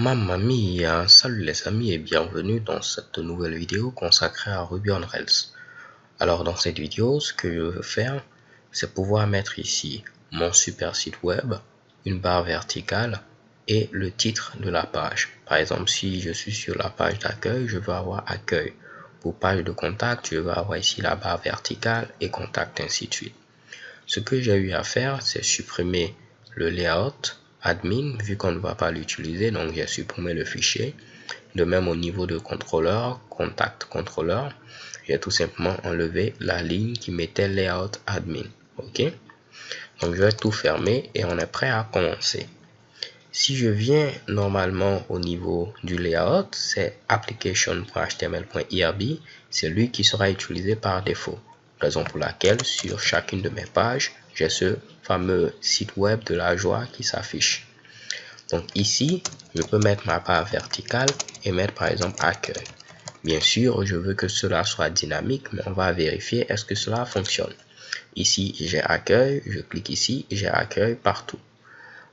Mamma mia, salut les amis et bienvenue dans cette nouvelle vidéo consacrée à Ruby on Rails. Alors dans cette vidéo, ce que je veux faire, c'est pouvoir mettre ici mon super site web, une barre verticale et le titre de la page. Par exemple, si je suis sur la page d'accueil, je veux avoir accueil. Pour page de contact, je vais avoir ici la barre verticale et contact, ainsi de suite. Ce que j'ai eu à faire, c'est supprimer le layout admin vu qu'on ne va pas l'utiliser, donc j'ai supprimé le fichier. De même au niveau de contrôleur, contact contrôleur, j'ai tout simplement enlevé la ligne qui mettait layout admin. Ok, donc je vais tout fermer et on est prêt à commencer. Si je viens normalement au niveau du layout, c'est application.html.irb, c'est lui qui sera utilisé par défaut. Raison pour laquelle sur chacune de mes pages, j'ai ce fameux site web de la joie qui s'affiche. Donc ici, je peux mettre ma barre verticale et mettre par exemple accueil. Bien sûr, je veux que cela soit dynamique, mais on va vérifier est-ce que cela fonctionne. Ici, j'ai accueil, je clique ici, j'ai accueil partout.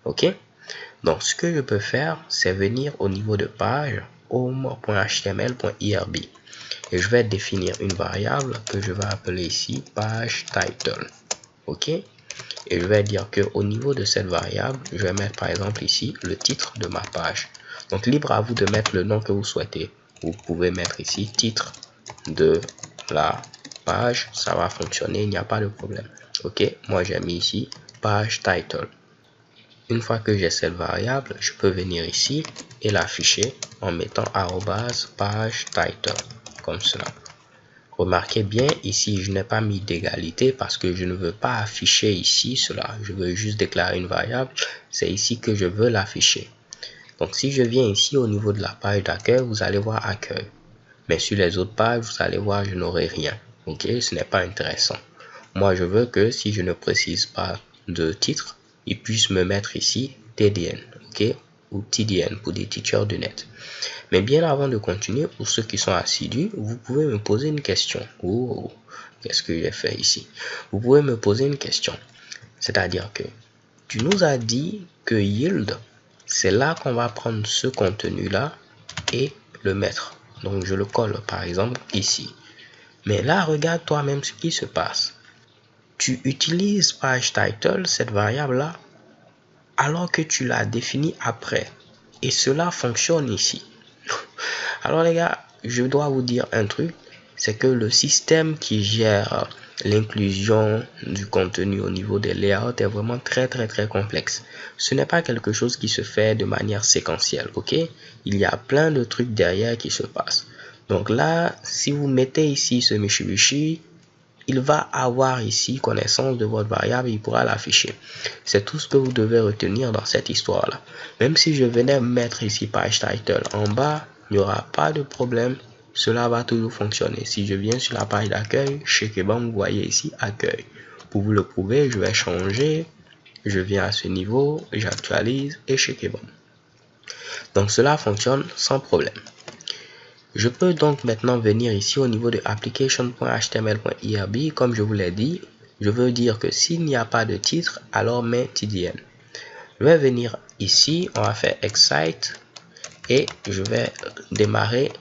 Ok? Donc, ce que je peux faire, c'est venir au niveau de page home.html.irb et je vais définir une variable que je vais appeler ici page title. Ok? Et je vais dire que au niveau de cette variable, je vais mettre par exemple ici le titre de ma page. Donc, libre à vous de mettre le nom que vous souhaitez. Vous pouvez mettre ici titre de la page, ça va fonctionner, il n'y a pas de problème. Ok? Moi, j'ai mis ici page title. Une fois que j'ai cette variable, je peux venir ici et l'afficher en mettant @page title comme cela. Remarquez bien, ici, je n'ai pas mis d'égalité parce que je ne veux pas afficher ici cela. Je veux juste déclarer une variable. C'est ici que je veux l'afficher. Donc, si je viens ici au niveau de la page d'accueil, vous allez voir accueil. Mais sur les autres pages, vous allez voir, je n'aurai rien. Ok, ce n'est pas intéressant. Moi, je veux que si je ne précise pas de titre, il puisse me mettre ici TDN, ok, ou TDN pour des teachers de net. Mais bien avant de continuer, pour ceux qui sont assidus, vous pouvez me poser une question. Oh, qu'est-ce que j'ai fait ici? Vous pouvez me poser une question. C'est-à-dire que tu nous as dit que yield, c'est là qu'on va prendre ce contenu-là et le mettre. Donc, je le colle par exemple ici. Mais là, regarde toi-même ce qui se passe. Tu utilises page title, cette variable-là, alors que tu l'as définie après. Et cela fonctionne ici. Alors les gars, je dois vous dire un truc, c'est que le système qui gère l'inclusion du contenu au niveau des layouts est vraiment très complexe. Ce n'est pas quelque chose qui se fait de manière séquentielle, ok? Il y a plein de trucs derrière qui se passent. Donc là, si vous mettez ici ce Mitsubishi, il va avoir ici connaissance de votre variable et il pourra l'afficher. C'est tout ce que vous devez retenir dans cette histoire-là. Même si je venais mettre ici page title en bas, il n'y aura pas de problème. Cela va toujours fonctionner. Si je viens sur la page d'accueil, chez Kebam, vous voyez ici accueil. Pour vous le prouver, je vais changer. Je viens à ce niveau, j'actualise et chez Kebam. Donc cela fonctionne sans problème. Je peux donc maintenant venir ici au niveau de application.html.irb. Comme je vous l'ai dit, je veux dire que s'il n'y a pas de titre, alors mets TDN. Je vais venir ici, on va faire excite et je vais démarrer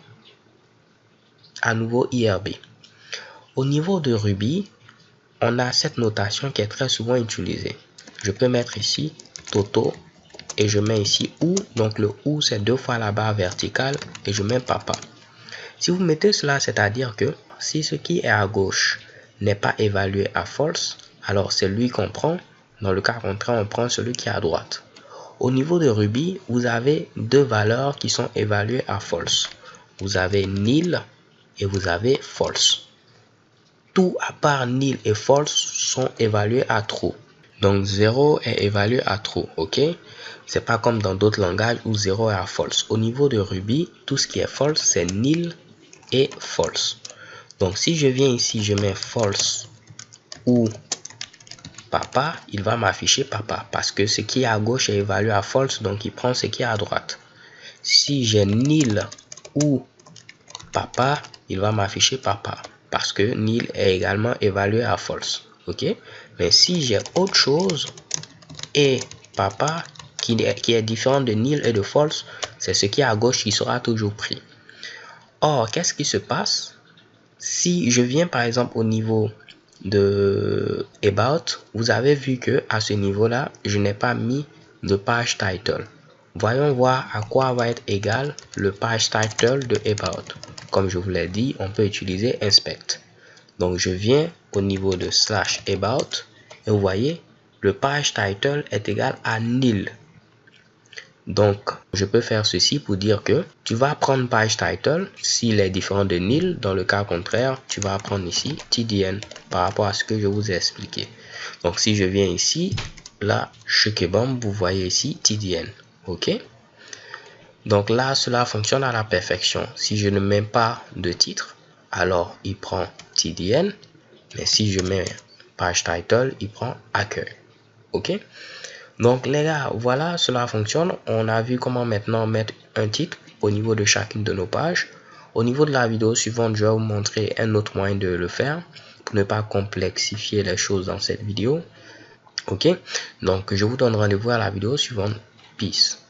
à nouveau IRB. Au niveau de Ruby, on a cette notation qui est très souvent utilisée. Je peux mettre ici Toto et je mets ici ou, donc le ou c'est 2 fois la barre verticale et je mets papa. Si vous mettez cela, c'est-à-dire que si ce qui est à gauche n'est pas évalué à false, alors c'est lui qu'on prend. Dans le cas contraire, on prend celui qui est à droite. Au niveau de Ruby, vous avez deux valeurs qui sont évaluées à false. Vous avez nil et vous avez false. Tout à part nil et false sont évalués à true. Donc 0 est évalué à true, ok? C'est pas comme dans d'autres langages où 0 est à false. Au niveau de Ruby, tout ce qui est false, c'est nil et false. Donc si je viens ici, je mets false ou papa, il va m'afficher papa parce que ce qui est à gauche est évalué à false, donc il prend ce qui est à droite. Si j'ai nil ou papa, il va m'afficher papa parce que nil est également évalué à false, ok? Mais si j'ai autre chose et papa, qui est différent de nil et de false, c'est ce qui est à gauche qui sera toujours pris. Or, qu'est-ce qui se passe si je viens par exemple au niveau de about? Vous avez vu que à ce niveau là, je n'ai pas mis de page title. Voyons voir à quoi va être égal le page title de about. Comme je vous l'ai dit, on peut utiliser inspect. Donc je viens au niveau de slash about et vous voyez le page title est égal à nil. Donc, je peux faire ceci pour dire que tu vas prendre page title s'il est différent de nil. Dans le cas contraire, tu vas prendre ici TDN par rapport à ce que je vous ai expliqué. Donc, si je viens ici, là, Shukebomb, vous voyez ici TDN. OK? Donc là, cela fonctionne à la perfection. Si je ne mets pas de titre, alors il prend TDN. Mais si je mets page title, il prend accueil. OK? Donc les gars, voilà, cela fonctionne. On a vu comment maintenant mettre un titre au niveau de chacune de nos pages. Au niveau de la vidéo suivante, je vais vous montrer un autre moyen de le faire pour ne pas complexifier les choses dans cette vidéo. Ok, donc je vous donne rendez-vous à la vidéo suivante. Peace.